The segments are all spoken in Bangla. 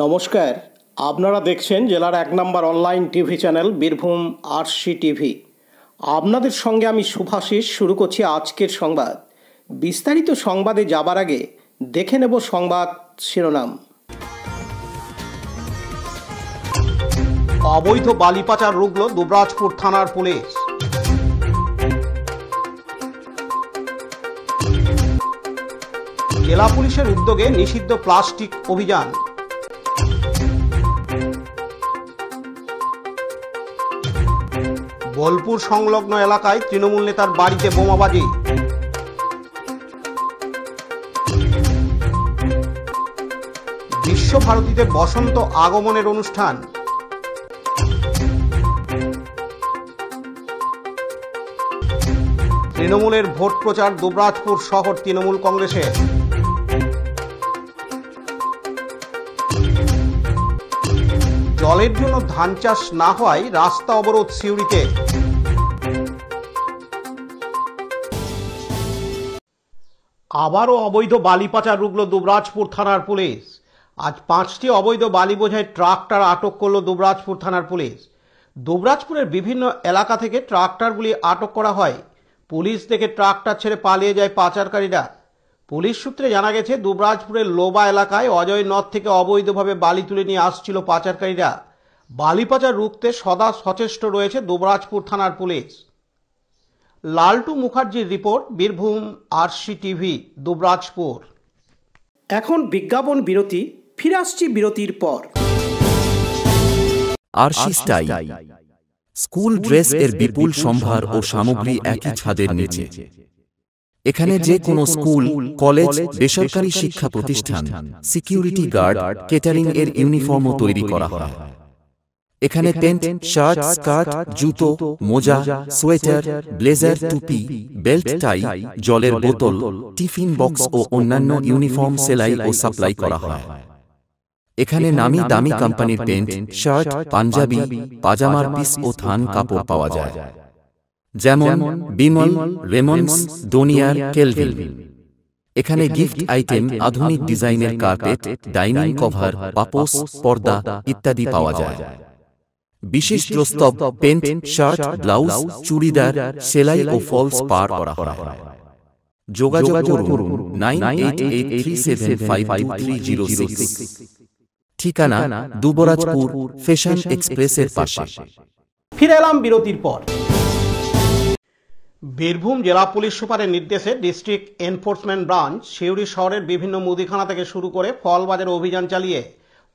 নমস্কার, আপনারা দেখছেন জেলার ১ number online TV channel Birbhum RC TV. আপনাদের সঙ্গে আমি শুভাশিস। শুরু করছি আজকের সংবাদ। বিস্তারিত সংবাদে যাবার আগে দেখে নেব সংবাদ শিরোনাম। অবৈধ বালি পাচার রুখল দুবরাজপুর থানার পুলিশ। জেলা পুলিশের উদ্যোগে নিষিদ্ধ প্লাস্টিক অভিযান। বোলপুর সংলগ্ন এলাকায় তৃণমূল নেতার বাড়িতে বোমাবাজি। বিশ্বভারতীতে বসন্ত আগমনের অনুষ্ঠান। তৃণমূলের ভোট প্রচার দুবরাজপুর শহর তৃণমূল কংগ্রেসের। জলের জন্য ধান চাষ না হওয়ায় রাস্তা অবরোধ সিউড়িতে। আবারও অবৈধ বালি পাচার রুখল দুবরাজপুর থানার পুলিশ। আজ 5টি অবৈধ বালি বোঝাই ট্রাক্টর আটক করল দুবরাজপুর থানার পুলিশ। দুবরাজপুরের বিভিন্ন এলাকা থেকে ট্রাক্টরগুলি আটক করা হয়। পুলিশ দেখে ট্রাক্টর ছেড়ে পালিয়ে যায় পাচারকারীরা। পুলিশ সূত্রে জানা গেছে, দুবরাজপুরের লোবা এলাকায় অজয় নদ থেকে অবৈধভাবে বালি তুলে নিয়ে আসছিল পাচারকারীরা। বালি পাচার রুখতে সদা সচেষ্ট রয়েছে দুবরাজপুর থানার পুলিশ। লালটু মুখার্জির report, Birbhum RC TV, Dubrajpur. এখন বিজ্ঞাপন বিরতি, ফিরে আসছি বিরতির পর। আরসি স্টাইল স্কুল ড্রেস এর বিপুল সম্ভার ও সামগ্রী একই ছাদের নিচে। এখানে যে কোনো স্কুল, কলেজ, বেসরকারি শিক্ষা প্রতিষ্ঠান, সিকিউরিটি গার্ড, কেটারিং এর ইউনিফর্মও তৈরি করা হয়। এখানে প্যান্ট, শার্ট, স্কার্ট, জুতো, মোজা, সোয়েটার, ব্লেজার, টুপি, বেল্ট, টাই, জলের বোতল, টিফিন বক্স ও অন্যান্য ইউনিফর্ম সেলাই ও সাপ্লাই করা হয়। এখানে নামি দামি কোম্পানির প্যান্ট, শার্ট, পাঞ্জাবি, পাজামার পিস ও থান কাপড় পাওয়া যায়, যেমন বিমল, রেমন্ডস, ডোনিয়ার, কেলভিন। এখানে গিফট আইটেম, আধুনিক ডিজাইনের কার্পেট, ডাইনিং কভার, পাপোশ, পর্দা ইত্যাদি পাওয়া যায়। বিশেষ প্রস্তাব, প্যান্ট, শার্ট, ব্লাউজ, চুড়িদার, সেলাই ও ফলস পার করা হয়। যোগাযোগ করুন 9883752306। ঠিকানা দুবরাজপুর ফ্যাশন এক্সপ্রেসের পাশে। ফিরে এলাম বিরতির পর। বীরভূম জেলা পুলিশ সুপারের নির্দেশে ডিস্ট্রিক্ট এনফোর্সমেন্ট ব্রাঞ্চ সিউড়ি শহরের বিভিন্ন মুদিখানা থেকে শুরু করে ফল বাজারে অভিযান চালিয়ে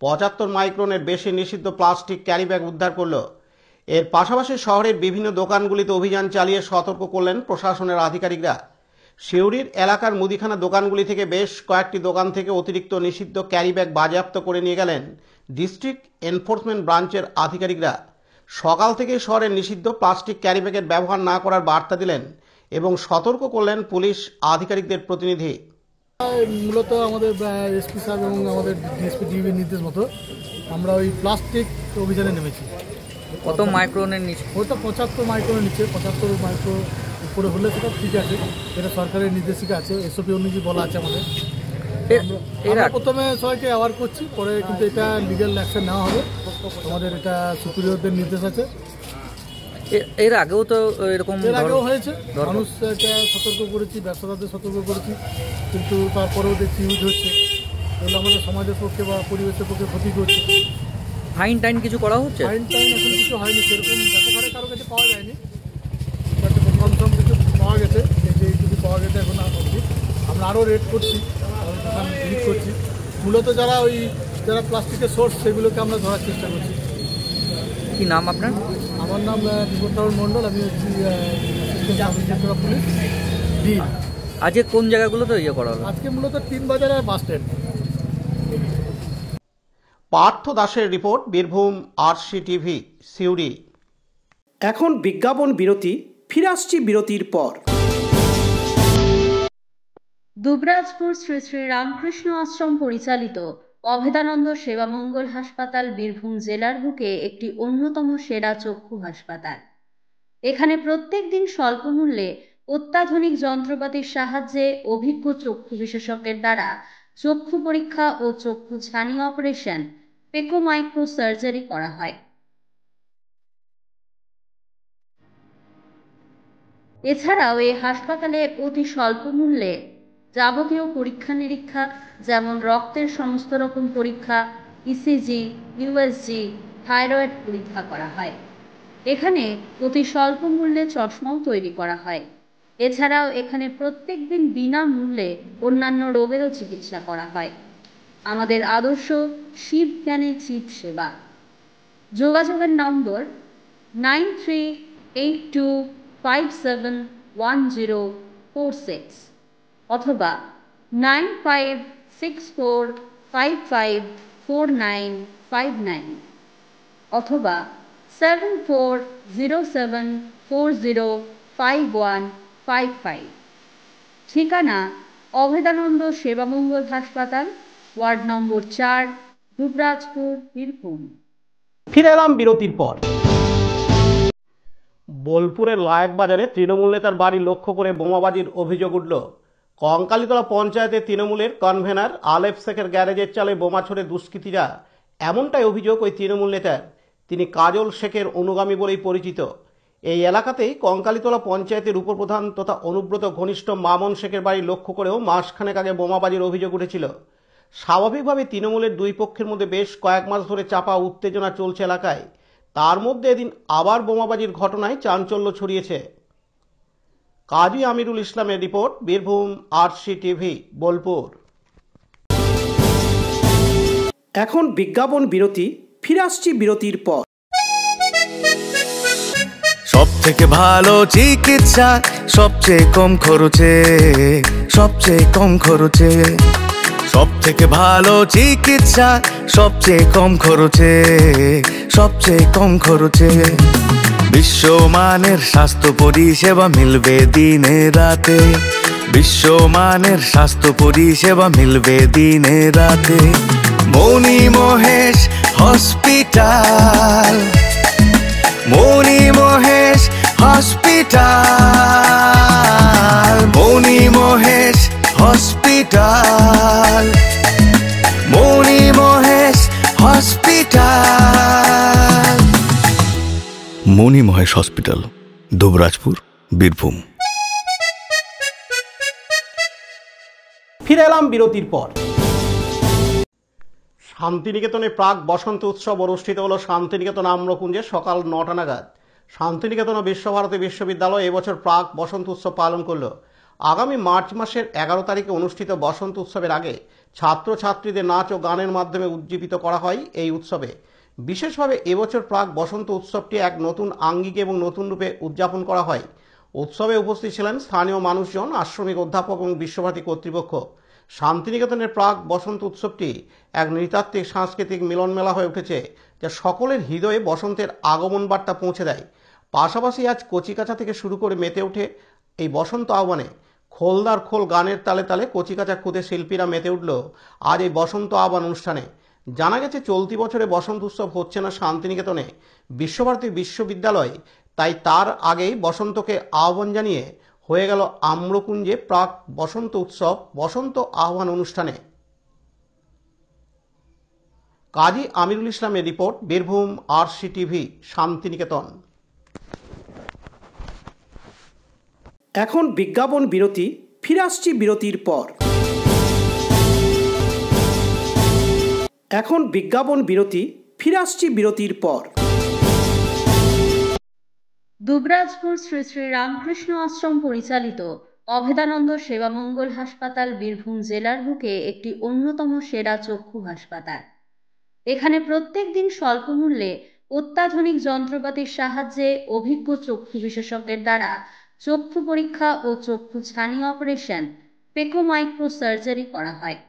75 মাইক্রনের বেশি নিষিদ্ধ প্লাস্টিক ক্যারি ব্যাগ উদ্ধার করল। এর পাশাপাশি শহরের বিভিন্ন দোকানগুলিতে অভিযান চালিয়ে সতর্ক করলেন প্রশাসনের আধিকারিকরা। সিউড়ির এলাকার মুদিখানা দোকানগুলি থেকে বেশ কয়েকটি দোকান থেকে অতিরিক্ত নিষিদ্ধ ক্যারি ব্যাগ বাজেয়াপ্ত করে নিয়ে গেলেন ডিস্ট্রিক্ট এনফোর্সমেন্ট ব্রাঞ্চের আধিকারিকরা। সকাল থেকে শহরের নিষিদ্ধ প্লাস্টিক ক্যারি ব্যাগের ব্যবহার না করার বার্তা দিলেন এবং সতর্ক করলেন পুলিশ আধিকারিকদের প্রতিনিধি। মূলত আমাদের এসপি সাহেব এবং আমাদের ডিএসপি ডিবির নির্দেশ মতো আমরা ওই প্লাস্টিক অভিযানে নেমেছি। কত মাইক্রনের নিচে? ওটা 75 মাইক্রনের নিচে। 75 মাইক্রো উপরে হলে সেটা ঠিক আছে, এটা সরকারের নির্দেশিকা আছে, এসওপি অনুযায়ী বলা আছে আমাদের। আমরা প্রথমে সবাইকে অ্যাওয়ার করছি, পরে কিন্তু এটা লিগ্যাল অ্যাকশন নেওয়া হবে। আমাদের এটা সুপিরিয়রদের নির্দেশ আছে। এর আগেও তো এরকম হয়েছে, মানুষ এটা সতর্ক করেছি, ব্যবসাদারদের সতর্ক করেছি, কিন্তু তারপরেও দেখছি ইউজ হচ্ছে। এগুলো আমাদের সমাজের পক্ষে বা পরিবেশের পক্ষে ক্ষতি করছে। ফাইন টাইন কিছু করা হচ্ছে? ফাইন টাইন এখন কিছু হয়নি, সেরকম ব্যাপকভাবে কারো কাছে পাওয়া যায়নি, বাট কনফার্ম কিছু পাওয়া গেছে। এই যে এইটুকু পাওয়া গেছে এখন অবধি। আমরা আরও রেড করছি, দোকান ভিজিট করছি। মূলত যারা প্লাস্টিকের সোর্স, সেগুলোকে আমরা ধরার চেষ্টা করছি। কি নাম আপনার? আমার নাম বিপদ মণ্ডল, আমি হচ্ছি পুলিশ ডি। আজকে কোন জায়গাগুলোতে ইয়ে করা হলো? আজকে মূলত 3 বাজার আর বাস স্ট্যান্ড। পার্থ দাসের রিপোর্ট, বীরভূম আরসি টিভি, সিউড়ি। এখন বিজ্ঞাপন বিরতি, ফিরে আসছি বিরতির পর। দুবরাজপুর শ্রী শ্রী রামকৃষ্ণ আশ্রম পরিচালিত অভেদানন্দ সেবামঙ্গল হাসপাতাল বীরভূম জেলার বুকে একটি অন্যতম সেরা চক্ষু হাসপাতাল। এখানে প্রত্যেক দিন স্বল্প মূল্যে অত্যাধুনিক যন্ত্রপাতির সাহায্যে অভিজ্ঞ চক্ষু বিশেষজ্ঞের দ্বারা চক্ষু পরীক্ষা ও চক্ষু ছানি অপারেশন, পেকো মাইক্রো সার্জারি করা হয়। এছাড়াও এই হাসপাতালে অতি স্বল্প মূল্যে যাবতীয় পরীক্ষা নিরীক্ষা যেমন রক্তের সমস্ত রকম পরীক্ষা, ইসিজি, ইউএসজি, থাইরয়েড পরীক্ষা করা হয়। এখানে অতি স্বল্প মূল্যে চশমাও তৈরি করা হয়। এছাড়াও এখানে প্রত্যেক দিন বিনামূল্যে অন্যান্য রোগেরও চিকিৎসা করা হয়। আমাদের আদর্শ শিব জ্ঞানে চিত সেবা। যোগাযোগের নম্বর 9382571046 অথবা 9564554959 অথবা 7407405155। ঠিকানা অভেদানন্দ সেবামঙ্গল হাসপাতাল, ওয়ার্ড নম্বর 4, দুবরাজপুর, বীরভূম। ফিরে এলাম বিরতির পর। বোলপুরের লায়েক বাজারে তৃণমূল নেতার বাড়ি লক্ষ্য করে বোমাবাজির অভিযোগ উঠল। কঙ্কালীতলা পঞ্চায়েতের তৃণমূলের কনভেনার আলেফ শেখের গ্যারেজের চালে বোমা ছড়ে দুষ্কৃতীরা, এমনটাই অভিযোগ ওই তৃণমূল নেতার। তিনি কাজল শেখের অনুগামী বলেই পরিচিত। এই এলাকাতেই কঙ্কালীতলা পঞ্চায়েতের উপপ্রধান তথা অনুব্রত ঘনিষ্ঠ মামন শেখের বাড়ি লক্ষ্য করেও মাসখানেক আগে বোমাবাজির অভিযোগ উঠেছিল। স্বাভাবিকভাবে তৃণমূলের দুই পক্ষের মধ্যে বেশ কয়েক মাস ধরে চাপা উত্তেজনা চলছে এলাকায়। তার মধ্যে এদিন আবার বোমাবাজির ঘটনায় চাঞ্চল্য ছড়িয়েছে। কাজী আমিরুল ইসলামের report, Birbhum RC TV, Bolpur. এখন বিজ্ঞাপন বিরতি, ফিরে আসছি বিরতির পর। সব থেকে ভালো চিকিৎসা সবচেয়ে কম খরচে, সবচেয়ে কম খরচে। সব থেকে ভালো চিকিৎসা সবচেয়ে কম খরচে, সবচেয়ে কম খরচে। বিশ্বমানের স্বাস্থ্য পরিষেবা মিলবে দিনে রাতে, বিশ্বমানের স্বাস্থ্য পরিষেবা মিলবে দিনে রাতে। মনি মহেশ হসপিটাল, মনি মহেশ হসপিটাল, মনি মহেশ হসপিটাল, মনি মহেশ হসপিটাল। মনি মহেশ হসপিটাল, দুবরাজপুর, বীরভূম। ফিরে এলাম বিরতির পর। শান্তিনিকেতনে প্রাক বসন্ত উৎসব অনুষ্ঠিত হলো শান্তিনিকেতন আম্রকুঞ্জে সকাল 9টা নাগাদ। শান্তিনিকেতন ও বিশ্বভারতী বিশ্ববিদ্যালয় এবছর প্রাক বসন্ত উৎসব পালন করল। আগামী মার্চ মাসের 11 তারিখে অনুষ্ঠিত বসন্ত উৎসবের আগে ছাত্রছাত্রীদের নাচ ও গানের মাধ্যমে উজ্জীবিত করা হয় এই উৎসবে। বিশেষভাবে এবছর প্রাক বসন্ত উৎসবটি এক নতুন আঙ্গিকে এবং নতুন রূপে উদযাপন করা হয়। উৎসবে উপস্থিত ছিলেন স্থানীয় মানুষজন, আশ্রমিক অধ্যাপক এবং বিশ্বভারতী কর্তৃপক্ষ। শান্তিনিকেতনের প্রাক বসন্ত উৎসবটি এক নৃতাত্ত্বিক সাংস্কৃতিক মিলনমেলা হয়ে উঠেছে, যা সকলের হৃদয়ে বসন্তের আগমন বার্তা পৌঁছে দেয়। পাশাপাশি আজ কচিকাঁচা থেকে শুরু করে মেতে ওঠে এই বসন্ত আহ্বানে। খোলদার খোল গানের তালে তালে কচিকাঁচা খুদে শিল্পীরা মেতে উঠল আজ এই বসন্ত আহ্বান অনুষ্ঠানে। জানা গেছে চলতি বছরে বসন্ত উৎসব হচ্ছে না শান্তিনিকেতনে, বিশ্বভারতী বিশ্ববিদ্যালয়, তাই তার আগেই বসন্তকে আহ্বান জানিয়ে হয়ে গেল আম্রকুঞ্জে প্রাক বসন্ত উৎসব বসন্ত আহ্বান অনুষ্ঠানে। কাজী আমিরুল ইসলামের report, Birbhum RC TV, Santiniketan. এখন বিজ্ঞাপন বিরতি, ফিরে আসছি বিরতির পর। এখন বিজ্ঞাপন বিরতি, ফিরে আসছি বিরতির পর। দুবরাজপুর শ্রী শ্রী রামকৃষ্ণ আশ্রম পরিচালিত অভেদানন্দ সেবামঙ্গল হাসপাতাল বীরভূম জেলার বুকে একটি অন্যতম সেরা চক্ষু হাসপাতাল। এখানে প্রত্যেক দিন স্বল্প মূল্যে অত্যাধুনিক যন্ত্রপাতির সাহায্যে অভিজ্ঞ চক্ষু বিশেষজ্ঞের দ্বারা চক্ষু পরীক্ষা ও চক্ষু ছানি অপারেশন, পেকো মাইক্রো সার্জারি করা হয়।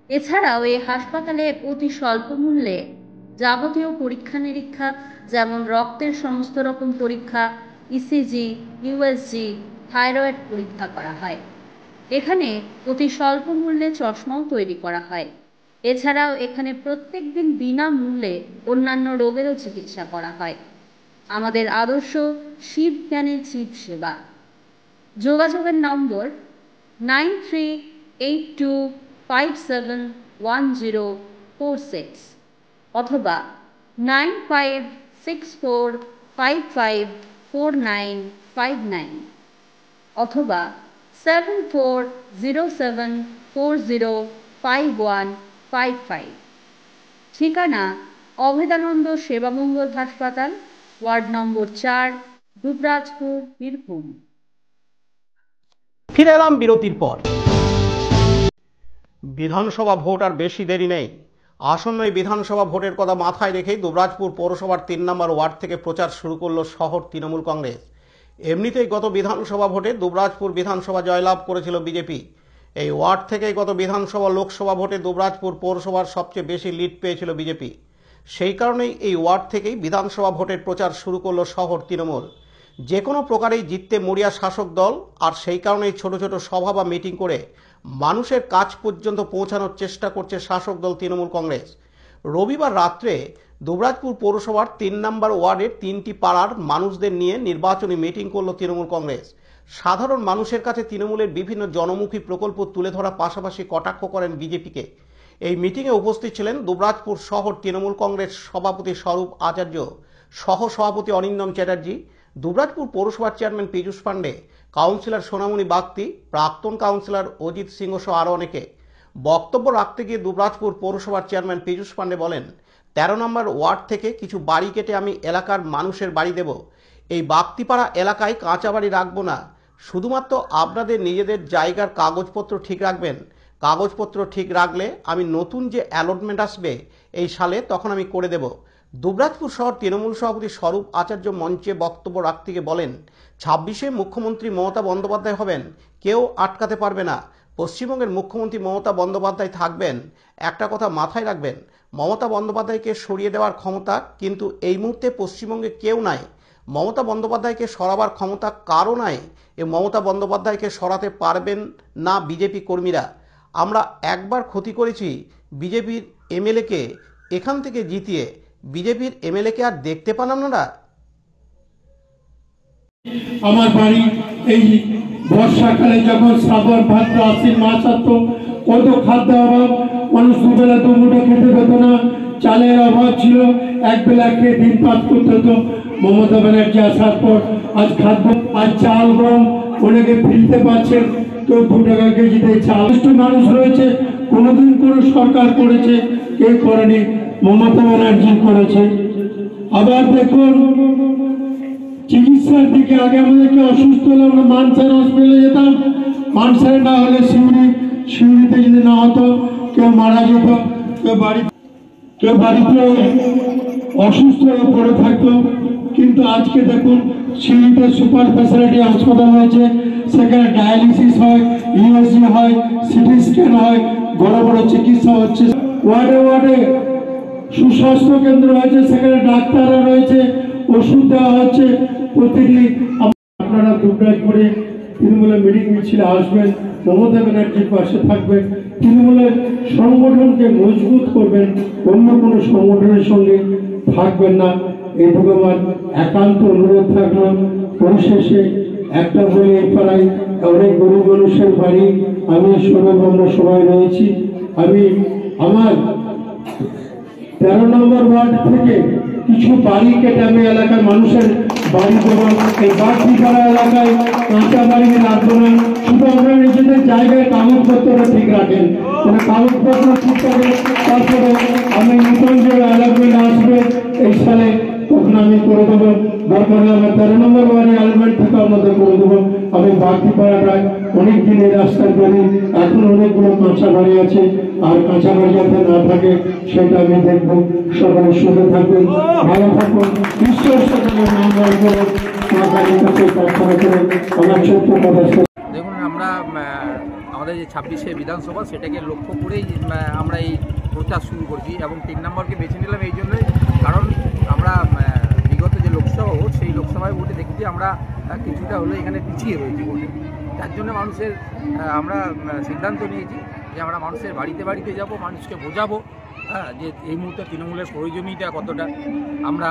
এছাড়াও এই হাসপাতালে অতি স্বল্প মূল্যে যাবতীয় পরীক্ষা নিরীক্ষা যেমন রক্তের সমস্ত রকম পরীক্ষা, ইসিজি, ইউএসজি, থাইরয়েড পরীক্ষা করা হয়। এখানে অতি স্বল্প মূল্যে চশমাও তৈরি করা হয়। এছাড়াও এখানে প্রত্যেক দিন বিনামূল্যে অন্যান্য রোগেরও চিকিৎসা করা হয়। আমাদের আদর্শ শিব জ্ঞানে চিত সেবা। যোগাযোগের নম্বর 9382571046 9562571046 অথবা 9564554959 অথবা 7407405155। ঠিকানা অভেদানন্দ সেবামঙ্গল হাসপাতাল, ওয়ার্ড নম্বর 4, দুবরাজপুর, বীরভূম। ফিরে এলাম বিরতির পর। বিধানসভা ভোট আর বেশি দেরি নেই। আসন্ন এই বিধানসভা ভোটের কথা মাথায় রেখেই দুবরাজপুর পৌরসভার 3 নম্বর ওয়ার্ড থেকে প্রচার শুরু করল শহর তৃণমূল কংগ্রেস। এমনিতেই গত বিধানসভা ভোটে দুবরাজপুর বিধানসভা জয়লাভ করেছিল বিজেপি। এই ওয়ার্ড থেকেই গত বিধানসভা লোকসভা ভোটে দুবরাজপুর পৌরসভার সবচেয়ে বেশি লিড পেয়েছিল বিজেপি। সেই কারণেই এই ওয়ার্ড থেকেই বিধানসভা ভোটের প্রচার শুরু করল শহর তৃণমূল। যে কোনো প্রকারেই জিততে মরিয়া শাসক দল, আর সেই কারণেই ছোট ছোট সভা বা মিটিং করে মানুষের কাছ পর্যন্ত পৌঁছানোর চেষ্টা করছে শাসক দল তৃণমূল কংগ্রেস। রবিবার রাত্রে দুবরাজপুর পৌরসভার 3 নম্বর ওয়ার্ডের 3টি পাড়ার মানুষদের নিয়ে নির্বাচনী মিটিং করল তৃণমূল কংগ্রেস। সাধারণ মানুষের কাছে তৃণমূলের বিভিন্ন জনমুখী প্রকল্প তুলে ধরার পাশাপাশি কটাক্ষ করেন বিজেপিকে। এই মিটিংয়ে উপস্থিত ছিলেন দুবরাজপুর শহর তৃণমূল কংগ্রেস সভাপতি স্বরূপ আচার্য, সহ সভাপতি অরিন্দম চ্যাটার্জি, দুবরাজপুর পৌরসভার চেয়ারম্যান পীযূষ পাণ্ডে, কাউন্সিলর সোনামণি বাগতি, প্রাক্তন কাউন্সিলর অজিত সিংহ সহ আরও অনেকে। বক্তব্য রাখতে গিয়ে দুবরাজপুর পৌরসভার চেয়ারম্যান পীযূষ পাণ্ডে বলেন, 13 নম্বর ওয়ার্ড থেকে কিছু বাড়ি কেটে আমি এলাকার মানুষের বাড়ি দেব। এই বাগতিপাড়া এলাকায় কাঁচা বাড়ি রাখবো না, শুধুমাত্র আপনাদের নিজেদের জায়গার কাগজপত্র ঠিক রাখবেন। কাগজপত্র ঠিক রাখলে আমি নতুন যে অ্যালটমেন্ট আসবে এই সালে, তখন আমি করে দেব। দুবরাজপুর শহর তৃণমূল সভাপতি স্বরূপ আচার্য মঞ্চে বক্তব্য রাখতে গিয়ে বলেন, 26-এ মুখ্যমন্ত্রী মমতা বন্দ্যোপাধ্যায় হবেন, কেউ আটকাতে পারবে না। পশ্চিমবঙ্গের মুখ্যমন্ত্রী মমতা বন্দ্যোপাধ্যায় থাকবেন। একটা কথা মাথায় রাখবেন, মমতা বন্দ্যোপাধ্যায়কে সরিয়ে দেওয়ার ক্ষমতা কিন্তু এই মুহূর্তে পশ্চিমবঙ্গে কেউ নাই। মমতা বন্দ্যোপাধ্যায়কে সরাবার ক্ষমতা কারও নাই। এ মমতা বন্দ্যোপাধ্যায়কে সরাতে পারবেন না বিজেপি কর্মীরা। আমরা একবার ক্ষতি করেছি বিজেপির এমএলএকে, এখান থেকে জিতিয়ে বিজেপির এমএলএকে আর দেখতে পান আপনারা? আমার বাড়ি এই বর্ষাকালে যখন শ্রাবণ ভাদ্র আশ্বিন মাস আসতো, কত খাদ্য অভাব, মানুষ দুবেলা দুমুঠো খেতে পেত না, চালের অভাব ছিল, এক বেলা খেয়ে দিন পাস করতে হতো। মমতা ব্যানার্জি আসার পর আজ খাদ্য, আজ চাল গম অনেকে ফিরতে পারছে, কেউ 2 টাকা কেজিতে চাল। মানুষ রয়েছে, কোনোদিন কোনো সরকার করেছে, কেউ করেনি, মমতা ব্যানার্জি করেছে। আবার দেখুন চিকিৎসার দিকে, আগে আমাদেরকে অসুস্থ হলে আমরা মানসার হসপিটালে যেতাম, মানসারে না হলে শিউরিতে যদি না হতো কেউ মারা যেত, কেউ বাড়িতে অসুস্থ হয়ে পড়ে থাকতো। কিন্তু আজকে দেখুন শিউরিতে সুপার স্পেশালিটি হাসপাতাল হয়েছে, সেখানে ডায়ালিসিস হয়, ইউএসজি হয়, সিটি স্ক্যান হয়, বড় বড় চিকিৎসা হচ্ছে। ওয়ার্ডে ওয়ার্ডে সুস্বাস্থ্য কেন্দ্র হয়েছে, সেখানে ডাক্তাররা রয়েছে, ওষুধ দেওয়া হচ্ছে প্রতিদিন। আপনারা দুবরাজপুরে তৃণমূলের মিটিং মিছিলে আসবেন, মমতা ব্যানার্জির পাশে থাকবেন, তৃণমূলের সংগঠনকে মজবুত করবেন, অন্য কোনো সংগঠনের সঙ্গে থাকবেন না। এইটুকু আমার একান্ত অনুরোধ থাকলো। পরিশেষে একটা বলে, এই পাড়ায় অনেক গরিব মানুষের বাড়ি, আমি স্বরূপ, আমরা সবাই রয়েছি। আমি আমার 13 নম্বর ওয়ার্ড থেকে কিছু বাড়ি কেটে আমি এলাকার মানুষের বাড়ি দেবো। এই বাগতিপাড়া এলাকায় কাঁচা বাড়ি রাখবো না, শুধু আমরা নিজেদের জায়গায় কাগজপত্রটা ঠিক রাখেন, মানে কাগজপত্র ঠিক থাকে। তারপরে আমি নতুন যে অ্যালটমেন্ট আসবে এই সালে, তখন আমি করে দেবো। দরকারে আমার 13 নম্বর ওয়ার্ডে অ্যালটমেন্ট থেকে আমাদের করে দেবো। আমি বাগতিপাড়াটায় অনেক দিন এই রাস্তায় বাড়ি, এখন অনেকগুলো কাঁচা বাড়ি আছে, আর কাঁচা বাড়ি যাতে না থাকে সেটা আমি দেখবো। সবাই সুখে থাকবেন, ভালো থাকুন, ঈশ্বর সকলের মঙ্গল করে, মা কালীর কাছে প্রার্থনা করে আমার ছোট্ট কথা। দেখুন, আমরা আমাদের যে 26-এ বিধানসভা, সেটাকে লক্ষ্য করেই আমরা এই প্রচার শুরু করছি এবং 3 নম্বরকে বেছে নিলাম এই জন্যই, কারণ আমরা বিগত যে লোকসভা ভোট, সেই লোকসভায় ভোটে দেখেছি আমরা কিছুটা হলে এখানে পিছিয়ে রয়েছি ভোটে। তার জন্য আমরা সিদ্ধান্ত নিয়েছি যে আমরা মানুষের বাড়িতে বাড়িতে যাব, মানুষকে বোঝাবো যে এই মুহূর্তে তৃণমূলের প্রয়োজনীয়তা কতটা। আমরা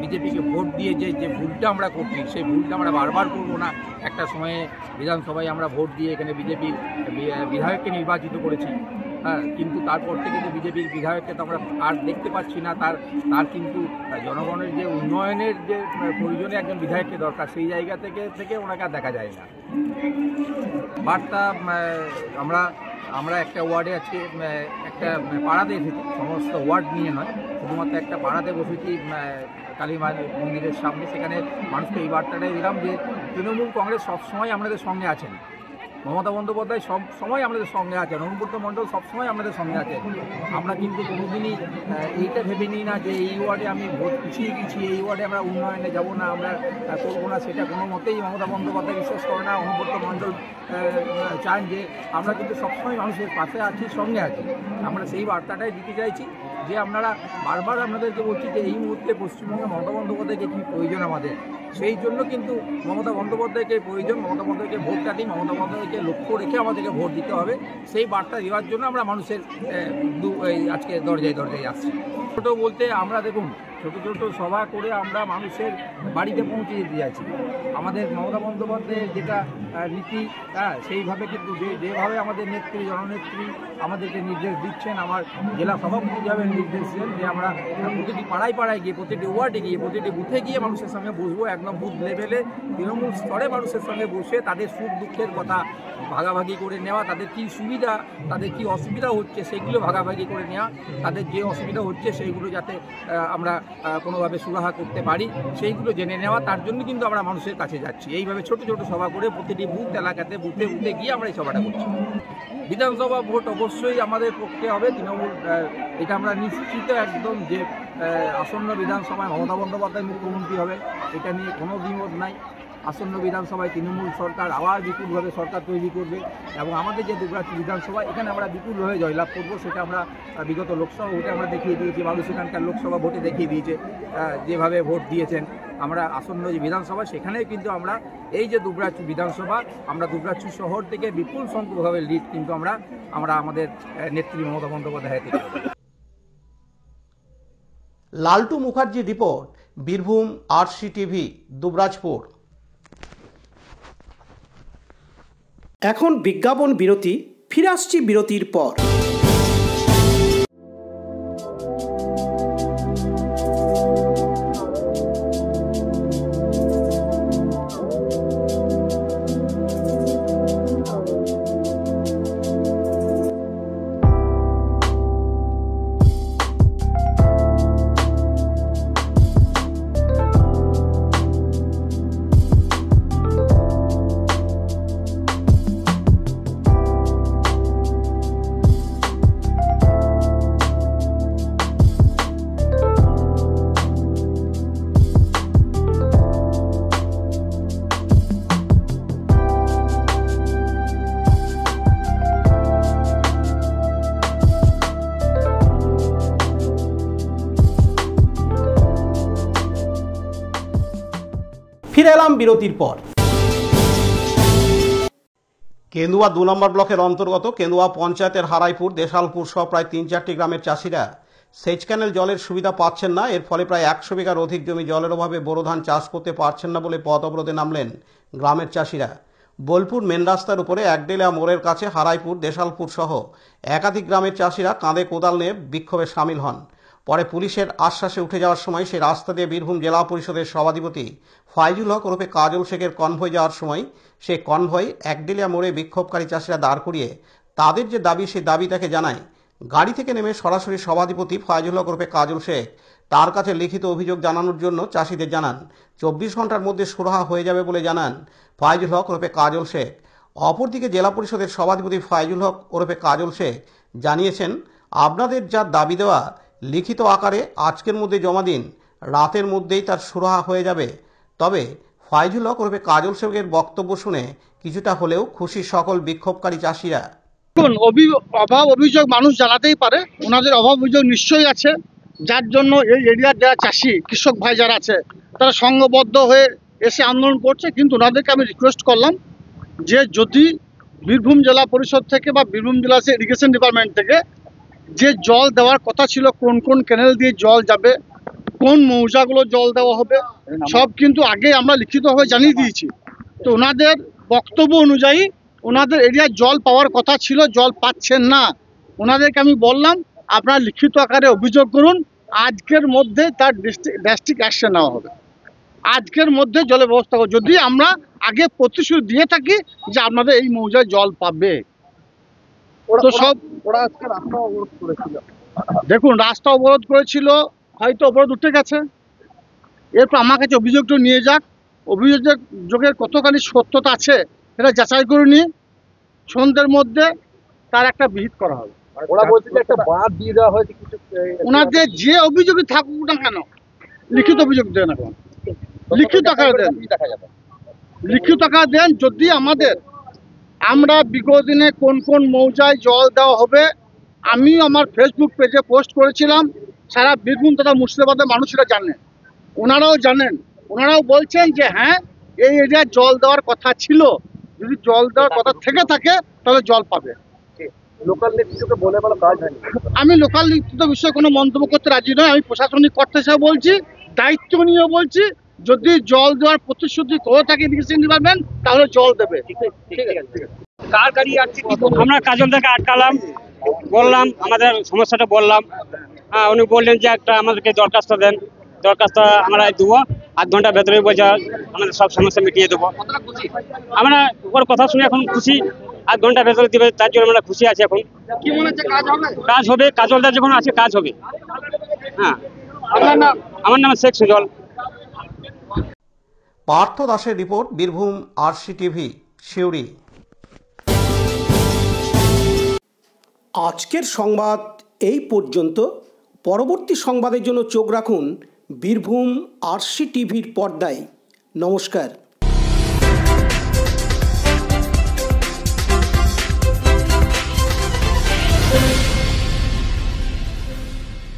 বিজেপিকে ভোট দিয়ে যে ভুলটা আমরা করছি সেই ভুলটা আমরা বারবার করবো না। একটা সময়ে বিধানসভায় আমরা ভোট দিয়ে এখানে বিজেপির বিধায়ককে নির্বাচিত করেছি, হ্যাঁ, কিন্তু তারপর থেকে কিন্তু বিজেপির বিধায়ককে তো আমরা আর দেখতে পাচ্ছি না। তার কিন্তু জনগণের যে উন্নয়নের যে প্রয়োজনে একজন বিধায়ককে দরকার, সেই জায়গা থেকে ওনাকে আর দেখা যায় না। বার্তা আমরা একটা ওয়ার্ডে আজকে একটা পাড়াতে এসেছি, সমস্ত ওয়ার্ড নিয়ে নয়, শুধুমাত্র একটা পাড়াতে বসেছি কালী মন্দিরের সামনে। সেখানে মানুষকে এই বার্তাটাই দিলাম যে তৃণমূল কংগ্রেস সবসময় আমাদের সঙ্গে আছেন, মমতা বন্দ্যোপাধ্যায় সব সময় আমাদের সঙ্গে আছেন, অনুব্রত মণ্ডল সবসময় আমাদের সঙ্গে আছেন। আমরা কিন্তু কোনোদিনই এইটা ভেবে নিই না যে এই ওয়ার্ডে আমি ভোট পিছিয়ে গেছি, এই ওয়ার্ডে আমরা উন্নয়নে যাব না, আমরা করবো না, সেটা কোনো মতেই মমতা বন্দ্যোপাধ্যায় বিশ্বাস করে না। অনুব্রত মণ্ডল চান যে আমরা কিন্তু সবসময় মানুষের পাশে আছি, সঙ্গে আছি। আমরা সেই বার্তাটাই দিতে চাইছি যে আপনারা বারবার আপনাদেরকে বলছি যে এই মুহূর্তে পশ্চিমবঙ্গে মমতা বন্দ্যোপাধ্যায়কে কী প্রয়োজন আমাদের, সেই জন্য কিন্তু মমতা বন্দ্যোপাধ্যায়কে প্রয়োজন। মমতা বন্দ্যোপাধ্যায়কে ভোটটা দিই, মমতা বন্দ্যোপাধ্যায়কে লক্ষ্য রেখে আমাদেরকে ভোট দিতে হবে। সেই বার্তা দেওয়ার জন্য আমরা মানুষের আজকে দরজায় আসছি। ছোটো বলতে আমরা দেখুন ছোট সভা করে আমরা মানুষের বাড়িতে পৌঁছে দিতে যাচ্ছি। আমাদের মমতা বন্দ্যোপাধ্যায়ের যেটা নীতি, সেইভাবে কিন্তু যেভাবে আমাদের নেত্রী জননেত্রী আমাদেরকে নির্দেশ দিচ্ছেন, আমার জেলা সভাপতি যাবেন নির্দেশ দেন যে আমরা প্রতিটি পাড়ায় গিয়ে, প্রতিটি ওয়ার্ডে গিয়ে, প্রতিটি বুথে গিয়ে মানুষের সঙ্গে বসবো, একদম বুথ লেভেলে তৃণমূল স্তরে মানুষের সঙ্গে বসে তাদের সুখ দুঃখের কথা ভাগাভাগি করে নেওয়া, তাদের কী সুবিধা, তাদের কী অসুবিধা হচ্ছে সেগুলো ভাগাভাগি করে নেওয়া, তাদের যে অসুবিধা হচ্ছে সেইগুলো যাতে আমরা কোনোভাবে সুরাহা করতে পারি সেইগুলো জেনে নেওয়া। তার জন্য কিন্তু আমরা মানুষের কাছে যাচ্ছি। এইভাবে ছোট সভা করে প্রতিটি বুথ এলাকাতে বুথে গিয়ে আমরা এই সভাটা করছি। বিধানসভা ভোট অবশ্যই আমাদের পক্ষে হবে। তৃণমূল এটা আমরা নিশ্চিত একদম যে আসন্ন বিধানসভায় মমতা বন্দ্যোপাধ্যায় মুখ্যমন্ত্রী হবে, এটা নিয়ে কোনো দ্বিমত নাই। আসন্ন বিধানসভায় তৃণমূল সরকার আবার বিপুলভাবে সরকার তৈরি করবে এবং আমাদের যে দুবরাজ বিধানসভা এখানে আমরা বিপুলভাবে জয়লাভ করব। সেটা আমরা বিগত লোকসভা ভোটে আমরা দেখিয়ে দিয়েছি, মানুষ এখানকার লোকসভা ভোটে দেখিয়ে দিয়েছে যেভাবে ভোট দিয়েছেন। আমরা আসন্ন যে বিধানসভা সেখানেও কিন্তু আমরা এই যে দুবরাজ বিধানসভা, আমরা দুবরাজ শহর থেকে বিপুল সংখ্যকভাবে লিড কিন্তু আমরা আমাদের নেত্রী মমতা বন্দ্যোপাধ্যায় থেকে। লালটু মুখার্জি রিপোর্ট, বীরভূম RCTV, দুবরাজপুর। এখন বিজ্ঞাপন বিরতি, ফিরে আসছি বিরতির পর। ফিরে এলাম বিরতির পর। কেন্দুয়া 2 নম্বর ব্লকের অন্তর্গত কেন্দুয়া পঞ্চায়েতের হারাইপুর, দেশালপুর সহ প্রায় 3-4টি গ্রামের চাষিরা সেচ ক্যানেল জলের সুবিধা পাচ্ছেন না। এর ফলে প্রায় 100 বিঘার অধিক জমি জলের অভাবে বোরো ধান চাষ করতে পারছেন না বলে পথ অবরোধে নামলেন গ্রামের চাষিরা। বোলপুর মেন রাস্তার উপরে একডেলা মোড়ের কাছে হারাইপুর, দেশালপুর সহ একাধিক গ্রামের চাষিরা কাঁধে কোদাল নিয়ে বিক্ষোভে সামিল হন। পরে পুলিশের আশ্বাসে উঠে যাওয়ার সময় সেই রাস্তা দিয়ে বীরভূম জেলা পরিষদের সভাধিপতি ফাইজুল হক ওরফে কাজল শেখের কনভয় যাওয়ার সময় সেই কনভয় একডেলিয়া মোড়ে বিক্ষোভকারী চাষিরা দাঁড় করিয়ে তাদের যে দাবি সেই দাবি তাকে জানায়। গাড়ি থেকে নেমে সরাসরি সভাধিপতি ফাইজুল হক ওরফে কাজল শেখ তার কাছে লিখিত অভিযোগ জানানোর জন্য চাষিদের জানান 24 ঘন্টার মধ্যে সুরাহা হয়ে যাবে বলে জানান ফাইজুল হক ওরফে কাজল শেখ। অপরদিকে জেলা পরিষদের সভাধিপতি ফাইজুল হক ওরফে কাজল শেখ জানিয়েছেন, আপনাদের যা দাবি দেওয়া লিখিত আকারে আজকের মধ্যে জমা দিন, রাতের মধ্যেই তার সুরাহা হয়ে যাবে। তবে ফাইজুল হক ওরফে কাজল শেখের বক্তব্য শুনে কিছুটা হলেও খুশি সকল বিক্ষোভকারী চাষিরা। অভাব অভিযোগ মানুষ জানাতেই পারে, ওনাদের অভাব অভিযোগ নিশ্চয়ই আছে, যার জন্য এই এরিয়ার যারা চাষি কৃষক ভাই যারা আছে তারা সংঘবদ্ধ হয়ে এসে আন্দোলন করছে। কিন্তু ওনাদেরকে আমি রিকোয়েস্ট করলাম যে যদি বীরভূম জেলা পরিষদ থেকে বা বীরভূম জেলা ইরিগেশন ডিপার্টমেন্ট থেকে যে জল দেওয়ার কথা ছিল, কোন কোন ক্যানেল দিয়ে জল যাবে, কোন মৌজাগুলো জল দেওয়া হবে সব কিন্তু আগে আমরা লিখিতভাবে জানিয়ে দিয়েছি। তো ওনাদের বক্তব্য অনুযায়ী ওনাদের এরিয়ায় জল পাওয়ার কথা ছিল, জল পাচ্ছেন না। ওনাদেরকে আমি বললাম আপনারা লিখিত আকারে অভিযোগ করুন, আজকের মধ্যে তার ডিস্ট্রিক্ট অ্যাকশন নেওয়া হবে, আজকের মধ্যে জলের ব্যবস্থা করো। যদি আমরা আগে প্রতিশ্রুতি দিয়ে থাকি যে আপনাদের এই মৌজায় জল পাবে, তো সব ওরা আজকে রাস্তা অবরোধ করেছিল। দেখুন রাস্তা অবরোধ করেছিল, হয়তো অবরোধ উঠে গেছে, এরপর আমার কাছে অভিযোগটা নিয়ে যাক, অভিযোগের কতখানি সত্যতা আছে সেটা যাচাই করে নিয়ে সন্ধ্যের মধ্যে তার একটা বিহিত করা হবে। ওরা বলছে যে একটা বাঁধ দিয়ে দেওয়া হয়েছে কিছু, ওনাদের যে অভিযোগই থাকুক না কেন লিখিত অভিযোগ দেন, এখন লিখিত আকারে দেন, লিখিত আকারে দেন। যদি আমরা বিগত দিনে কোন কোন মৌজায় জল দেওয়া হবে আমি আমার ফেসবুক পেজে পোস্ট করেছিলাম, সারা বীরভূম তথা মুর্শিদাবাদের মানুষরা জানেন, ওনারাও জানেন। ওনারাও বলছেন যে হ্যাঁ এই এরিয়ায় জল দেওয়ার কথা ছিল, যদি জল দেওয়ার কথা থেকে থাকে তাহলে জল পাবে। লোকাল নেতৃত্বকে বলে বলা কাজ হয়নি। আমি লোকাল নেতৃত্ব বিষয়ে কোনো মন্তব্য করতে রাজি নয়। আমি প্রশাসনিক কর্তা হিসেবে বলছি, দায়িত্ব নিয়ে বলছি, যদি জল দেওয়ার প্রতিশ্রুতি করে থাকে ইরিগেশন ডিপার্টমেন্ট তাহলে জল দেবে। কার গাড়ি আসছে কি আমরা কাজলদাকে আটকালাম, বললাম আমাদের সমস্যাটা বললাম। হ্যাঁ, উনি বললেন যে একটা আমাদেরকে দরখাস্ত দেন, দরখাস্ত আমরা দেবো, আধ ঘন্টার ভেতরে বোঝা আমাদের সব সমস্যা মিটিয়ে দেবো। আমরা ওর কথা শুনে এখন খুশি, আধ ঘন্টার ভেতরে দিবে, তার জন্য আমরা খুশি আছি। এখন কি মনে হচ্ছে কাজ হবে? কাজ হবে, কাজলদা যখন আছে কাজ হবে। হ্যাঁ, আমার নাম শেখ সুজল। পার্থ দাসের রিপোর্ট, বীরভূম আরসি টিভি, সিউড়ি। আজকের সংবাদ এই পর্যন্ত। পরবর্তী সংবাদের জন্য চোখ রাখুন বীরভূম আরসি টিভির পর্দায়। নমস্কার।